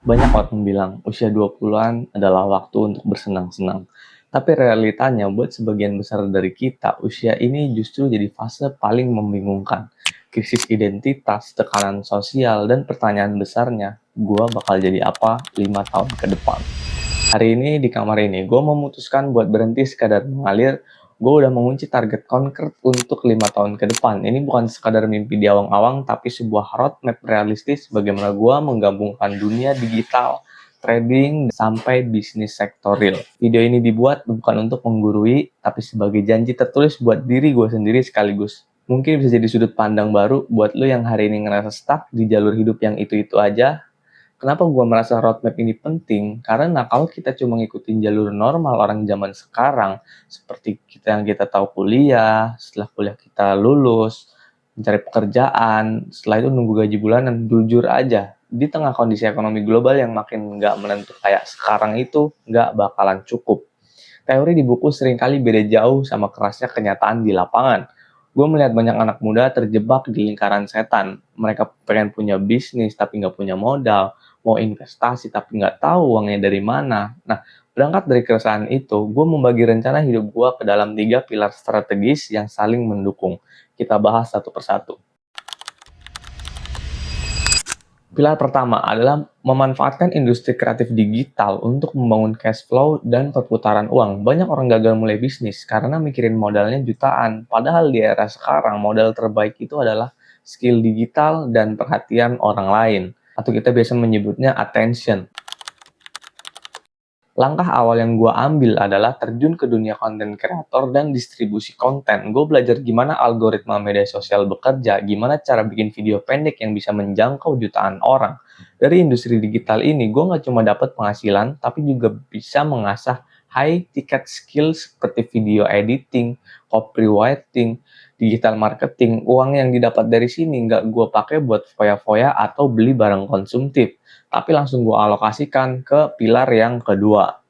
Banyak orang bilang usia 20-an adalah waktu untuk bersenang-senang. Tapi realitanya buat sebagian besar dari kita, usia ini justru jadi fase paling membingungkan. Krisis identitas, tekanan sosial, dan pertanyaan besarnya, gua bakal jadi apa 5 tahun ke depan? Hari ini di kamar ini, gue memutuskan buat berhenti sekadar mengalir. Gue udah mengunci target konkret untuk 5 tahun ke depan. Ini bukan sekadar mimpi di awang-awang, tapi sebuah roadmap realistis bagaimana gue menggabungkan dunia digital, trading, sampai bisnis sektor real. Video ini dibuat bukan untuk menggurui, tapi sebagai janji tertulis buat diri gue sendiri sekaligus. Mungkin bisa jadi sudut pandang baru buat lo yang hari ini ngerasa stuck di jalur hidup yang itu-itu aja. Kenapa gue merasa roadmap ini penting? Karena kalau kita cuma ngikutin jalur normal orang zaman sekarang, seperti kita tahu kuliah, setelah kuliah kita lulus, mencari pekerjaan, setelah itu nunggu gaji bulanan, jujur aja, di tengah kondisi ekonomi global yang makin nggak menentu kayak sekarang itu, nggak bakalan cukup. Teori di buku seringkali beda jauh sama kerasnya kenyataan di lapangan. Gue melihat banyak anak muda terjebak di lingkaran setan. Mereka pengen punya bisnis tapi nggak punya modal, mau investasi tapi nggak tahu uangnya dari mana. Nah, berangkat dari keresahan itu, gue membagi rencana hidup gue ke dalam 3 pilar strategis yang saling mendukung. Kita bahas satu persatu. Pilar pertama adalah memanfaatkan industri kreatif digital untuk membangun cash flow dan perputaran uang. Banyak orang gagal mulai bisnis karena mikirin modalnya jutaan. Padahal di era sekarang, modal terbaik itu adalah skill digital dan perhatian orang lain. Atau kita biasa menyebutnya attention. Langkah awal yang gue ambil adalah terjun ke dunia konten kreator dan distribusi konten. Gue belajar gimana algoritma media sosial bekerja, gimana cara bikin video pendek yang bisa menjangkau jutaan orang. Dari industri digital ini, gue nggak cuma dapat penghasilan, tapi juga bisa mengasah high ticket skills seperti video editing, copywriting, digital marketing. Uang yang didapat dari sini nggak gue pakai buat foya-foya atau beli barang konsumtif, tapi langsung gue alokasikan ke pilar yang kedua.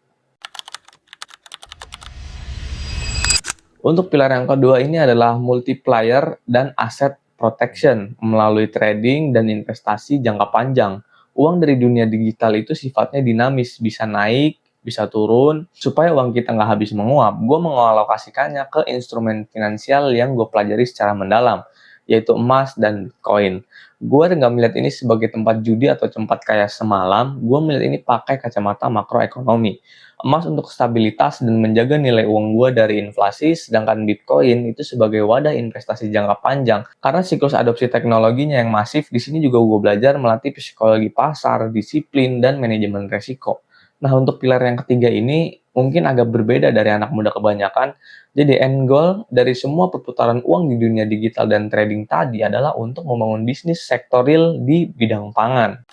Untuk pilar yang kedua ini adalah multiplier dan asset protection melalui trading dan investasi jangka panjang. Uang dari dunia digital itu sifatnya dinamis, bisa naik, bisa turun. Supaya uang kita nggak habis menguap, gue mengalokasikannya ke instrumen finansial yang gue pelajari secara mendalam, yaitu emas dan Bitcoin. Gue nggak melihat ini sebagai tempat judi atau tempat kayak semalam, gue melihat ini pakai kacamata makroekonomi. Emas untuk stabilitas dan menjaga nilai uang gue dari inflasi, sedangkan Bitcoin itu sebagai wadah investasi jangka panjang. Karena siklus adopsi teknologinya yang masif, di sini juga gue belajar melatih psikologi pasar, disiplin, dan manajemen resiko. Nah, untuk pilar yang ketiga ini mungkin agak berbeda dari anak muda kebanyakan. Jadi end goal dari semua perputaran uang di dunia digital dan trading tadi adalah untuk membangun bisnis sektor real di bidang pangan.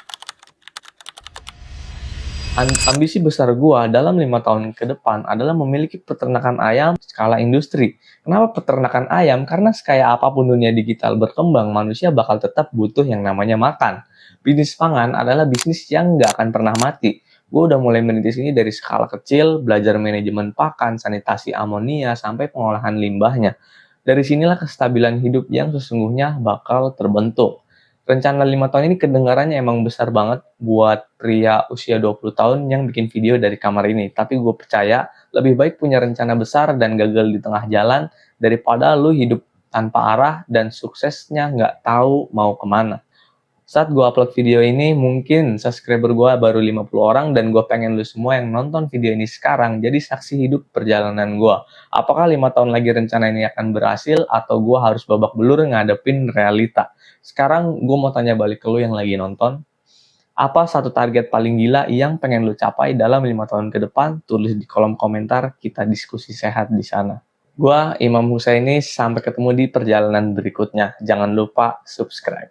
Ambisi besar gua dalam 5 tahun ke depan adalah memiliki peternakan ayam skala industri. Kenapa peternakan ayam? Karena sekaya apapun dunia digital berkembang, manusia bakal tetap butuh yang namanya makan. Bisnis pangan adalah bisnis yang nggak akan pernah mati. Gue udah mulai merintis ini dari skala kecil, belajar manajemen pakan, sanitasi amonia, sampai pengolahan limbahnya. Dari sinilah kestabilan hidup yang sesungguhnya bakal terbentuk. Rencana 5 tahun ini kedengarannya emang besar banget buat pria usia 20 tahun yang bikin video dari kamar ini. Tapi gue percaya lebih baik punya rencana besar dan gagal di tengah jalan daripada lu hidup tanpa arah dan suksesnya nggak tahu mau kemana. Saat gue upload video ini, mungkin subscriber gue baru 50 orang dan gue pengen lu semua yang nonton video ini sekarang jadi saksi hidup perjalanan gue. Apakah 5 tahun lagi rencana ini akan berhasil atau gue harus babak belur ngadepin realita? Sekarang gue mau tanya balik ke lu yang lagi nonton. Apa satu target paling gila yang pengen lu capai dalam 5 tahun ke depan? Tulis di kolom komentar, kita diskusi sehat di sana. Gue Imam Husaini, sampai ketemu di perjalanan berikutnya. Jangan lupa subscribe.